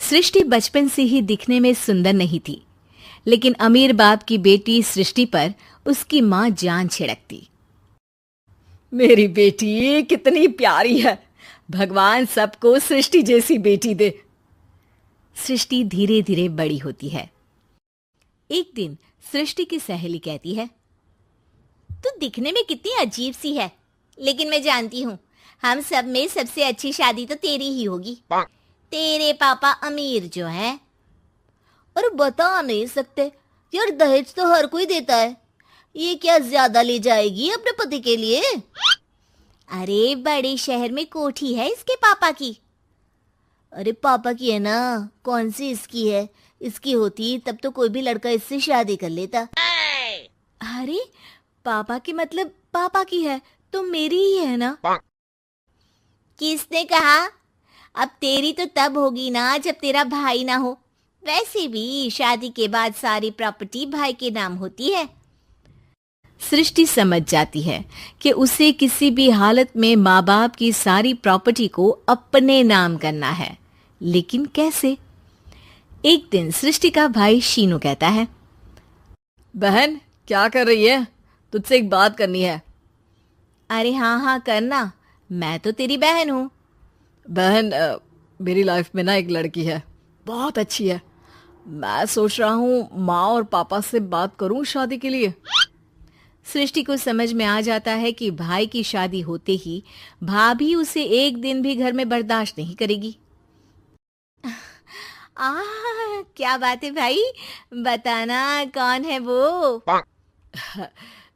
सृष्टि बचपन से ही दिखने में सुंदर नहीं थी, लेकिन अमीर बाप की बेटी सृष्टि पर उसकी माँ जान छिड़कती। मेरी बेटी कितनी प्यारी है, भगवान सबको सृष्टि जैसी बेटी दे। सृष्टि धीरे धीरे बड़ी होती है। एक दिन सृष्टि की सहेली कहती है, तू दिखने में कितनी अजीब सी है, लेकिन मैं जानती हूँ हम सब में सबसे अच्छी शादी तो तेरी ही होगी। तेरे पापा अमीर जो है। और बता नहीं सकते यार, दहेज तो हर कोई देता है, ये क्या ज्यादा ले जाएगी अपने पति के लिए? अरे बड़े शहर में कोठी है इसके पापा की। अरे पापा की है ना, कौन सी इसकी है? इसकी होती तब तो कोई भी लड़का इससे शादी कर लेता। अरे पापा की मतलब पापा की है तो मेरी ही है ना? किसने कहा? अब तेरी तो तब होगी ना जब तेरा भाई ना हो। वैसे भी शादी के बाद सारी प्रॉपर्टी भाई के नाम होती है। सृष्टि समझ जाती है कि उसे किसी भी हालत में माँ बाप की सारी प्रॉपर्टी को अपने नाम करना है, लेकिन कैसे? एक दिन सृष्टि का भाई शीनू कहता है, बहन क्या कर रही है? तुझसे एक बात करनी है। अरे हाँ हाँ करना, मैं तो तेरी बहन हूँ। बहन मेरी लाइफ में ना एक लड़की है, बहुत अच्छी है। मैं सोच रहा हूँ माँ और पापा से बात करूँ शादी के लिए। सृष्टि को समझ में आ जाता है कि भाई की शादी होते ही भाभी उसे एक दिन भी घर में बर्दाश्त नहीं करेगी। क्या बात है भाई, बताना कौन है वो?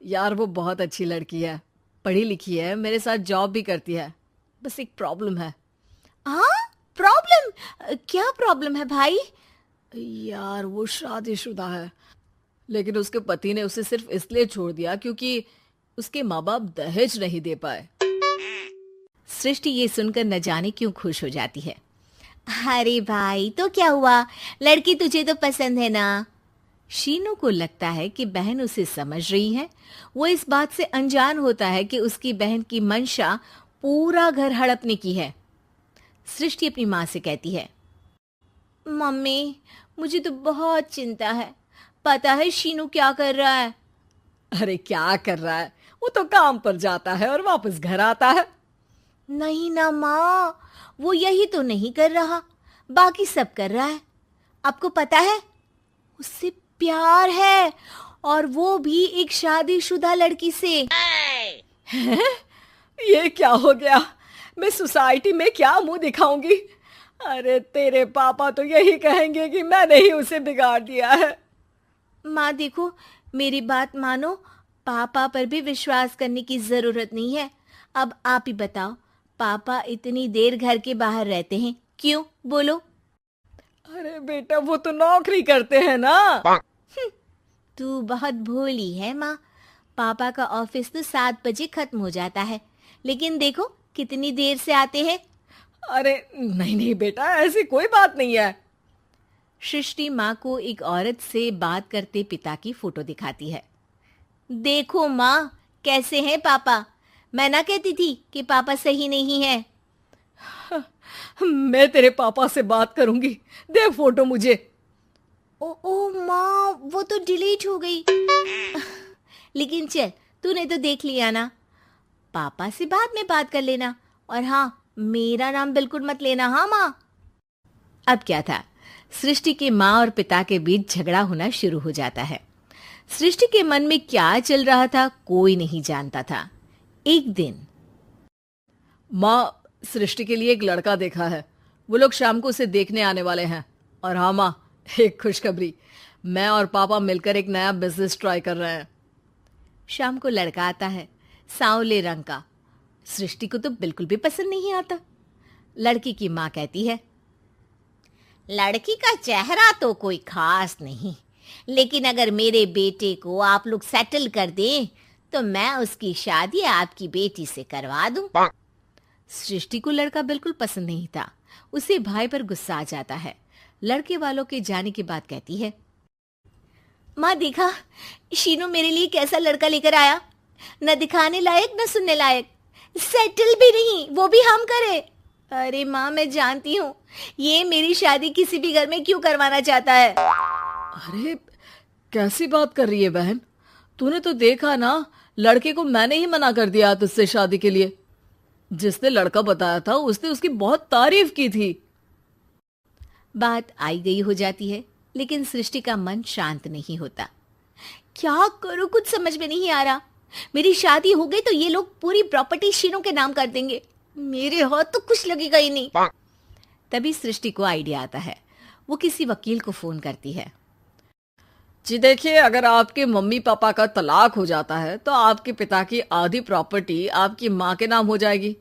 यार वो बहुत अच्छी लड़की है, पढ़ी लिखी है, मेरे साथ जॉब भी करती है। बस एक प्रॉब्लम है। प्रॉब्लम? क्या प्रॉब्लम है भाई? यार वो शादीशुदा है, लेकिन उसके पति ने उसे सिर्फ इसलिए छोड़ दिया क्योंकि उसके माँ बाप दहेज नहीं दे पाए। सृष्टि ये सुनकर न जाने क्यों खुश हो जाती है। अरे भाई तो क्या हुआ, लड़की तुझे तो पसंद है ना? शीनू को लगता है कि बहन उसे समझ रही है। वो इस बात से अनजान होता है कि उसकी बहन की मंशा पूरा घर हड़पने की है। सृष्टि अपनी माँ से कहती है, मम्मी मुझे तो बहुत चिंता है। पता है शीनू क्या कर रहा है? अरे क्या कर रहा है? वो तो काम पर जाता है और वापस घर आता है। नहीं ना माँ, वो यही तो नहीं कर रहा, बाकी सब कर रहा है। आपको पता है उससे प्यार है, और वो भी एक शादीशुदा लड़की से। ये क्या हो गया? मैं सोसाइटी में क्या मुंह दिखाऊंगी? अरे तेरे पापा तो यही कहेंगे कि मैंने ही उसे बिगाड़ दिया है। माँ देखो, मेरी बात मानो, पापा पर भी विश्वास करने की जरूरत नहीं है। अब आप ही बताओ, पापा इतनी देर घर के बाहर रहते हैं क्यों? बोलो। अरे बेटा वो तो नौकरी करते हैं ना। तू बहुत भोली है माँ। पापा का ऑफिस तो 7 बजे खत्म हो जाता है, लेकिन देखो कितनी देर से आते हैं। अरे नहीं नहीं बेटा, ऐसी कोई बात नहीं है। सृष्टि माँ को एक औरत से बात करते पिता की फोटो दिखाती है। देखो माँ, कैसे हैं पापा? मैं ना कहती थी कि पापा सही नहीं है। मैं तेरे पापा से बात करूंगी, दे फोटो मुझे। ओ माँ, वो तो डिलीट हो गई। लेकिन चल, तूने तो देख लिया ना। पापा से बाद में बात कर लेना, और हाँ, मेरा नाम बिल्कुल मत लेना। हाँ माँ। अब क्या था, सृष्टि के माँ और पिता के बीच झगड़ा होना शुरू हो जाता है। सृष्टि के मन में क्या चल रहा था कोई नहीं जानता था। एक दिन, माँ सृष्टि के लिए एक लड़का देखा है, वो लोग शाम को उसे देखने आने वाले हैं। और हाँ माँ, एक खुशखबरी, मैं और पापा मिलकर एक नया बिजनेस ट्राई कर रहे हैं। शाम को लड़का आता है, सांवले रंग का। सृष्टि को तो बिल्कुल भी पसंद नहीं आता। लड़की की माँ कहती है, लड़की का चेहरा तो कोई खास नहीं, लेकिन अगर मेरे बेटे को आप लोग सेटल कर दें तो मैं उसकी शादी आपकी बेटी से करवा दूं। सृष्टि को लड़का बिल्कुल पसंद नहीं था। उसे भाई पर गुस्सा आ जाता है। लड़के वालों के जाने के बाद कहती है, माँ देखा, शीनू मेरे लिए कैसा लड़का लेकर आया। न दिखाने लायक न सुनने लायक, सेटल भी नहीं, वो भी हम करे। अरे माँ, मैं जानती हूँ ये मेरी शादी किसी भी घर में क्यों करवाना चाहता है। अरे कैसी बात कर रही है बहन, तूने तो देखा ना, लड़के को मैंने ही मना कर दिया तुझसे शादी के लिए। जिसने लड़का बताया था उसने उसकी बहुत तारीफ की थी। बात आई गई हो जाती है, लेकिन सृष्टि का मन शांत नहीं होता। क्या करूं, कुछ समझ में नहीं आ रहा। मेरी शादी हो गई तो ये लोग पूरी प्रॉपर्टी शीनू के नाम कर देंगे, मेरे हाथ तो कुछ लगेगा ही नहीं। तभी सृष्टि को आइडिया आता है। वो किसी वकील को फोन करती है। जी देखिए, अगर आपके मम्मी पापा का तलाक हो जाता है तो आपके पिता की आधी प्रॉपर्टी आपकी माँ के नाम हो जाएगी,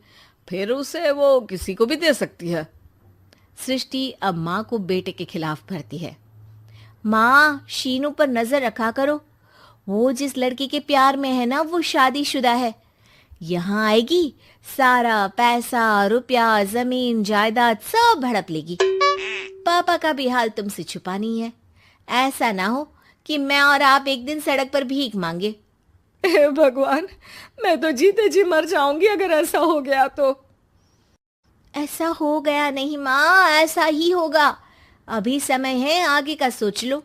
फिर उसे वो किसी को भी दे सकती है। सृष्टि अब माँ को बेटे के खिलाफ भरती है। माँ, शीनू पर नजर रखा करो, वो जिस लड़की के प्यार में है ना वो शादीशुदा है। यहाँ आएगी, सारा पैसा रुपया जमीन जायदाद सब हड़प लेगी। पापा का भी हाल तुमसे छुपा नहीं है। ऐसा ना हो कि मैं और आप एक दिन सड़क पर भीख मांगे। हे भगवान, मैं तो जीते जी मर जाऊंगी अगर ऐसा हो गया तो। ऐसा हो गया नहीं माँ, ऐसा ही होगा। अभी समय है, आगे का सोच लो।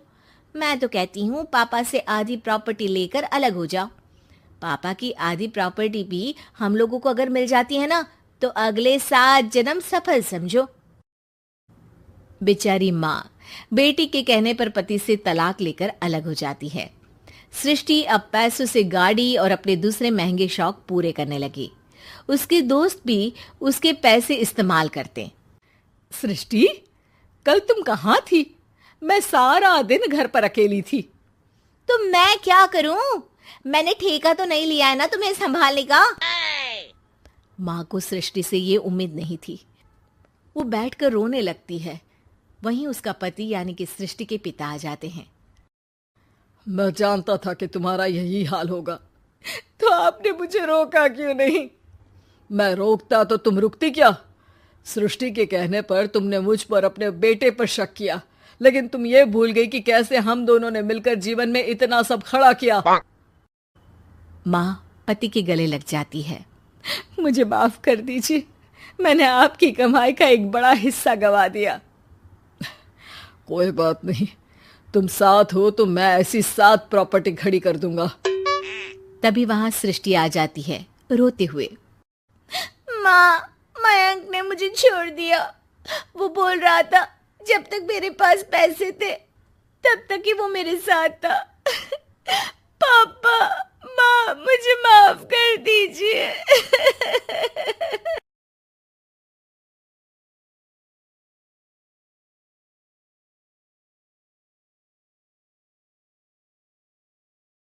मैं तो कहती हूँ पापा से आधी प्रॉपर्टी लेकर अलग हो जाओ। पापा की आधी प्रॉपर्टी भी हम लोगों को अगर मिल जाती है ना तो अगले 7 जन्म सफल समझो। बेचारी माँ बेटी के कहने पर पति से तलाक लेकर अलग हो जाती है। सृष्टि अब पैसों से गाड़ी और अपने दूसरे महंगे शौक पूरे करने लगी। उसके दोस्त भी उसके पैसे इस्तेमाल करते। सृष्टि, कल तुम कहाँ थी? मैं सारा दिन घर पर अकेली थी। तो मैं क्या करूं? मैंने ठेका तो नहीं लिया है ना तुम्हें संभालने का। माँ को सृष्टि से ये उम्मीद नहीं थी। वो बैठकर रोने लगती है। वहीं उसका पति यानी कि सृष्टि के पिता आ जाते हैं। मैं जानता था कि तुम्हारा यही हाल होगा, तो आपने मुझे रोका क्यों नहीं? मैं रोकता तो तुम रुकती क्या? सृष्टि के कहने पर तुमने मुझ पर अपने बेटे पर शक किया, लेकिन तुम ये भूल गई कि कैसे हम दोनों ने मिलकर जीवन में इतना सब खड़ा किया। माँ पति के गले लग जाती है। मुझे माफ कर दीजिए, मैंने आपकी कमाई का एक बड़ा हिस्सा गवा दिया। कोई बात नहीं, तुम साथ हो तो मैं ऐसी 7 प्रॉपर्टी खड़ी कर दूंगा। तभी वहां सृष्टि आ जाती है रोते हुए। माँ, मयंक ने मुझे छोड़ दिया। वो बोल रहा था जब तक मेरे पास पैसे थे तब तक ही वो मेरे साथ था। पापा, माँ, मुझे माफ कर दीजिए।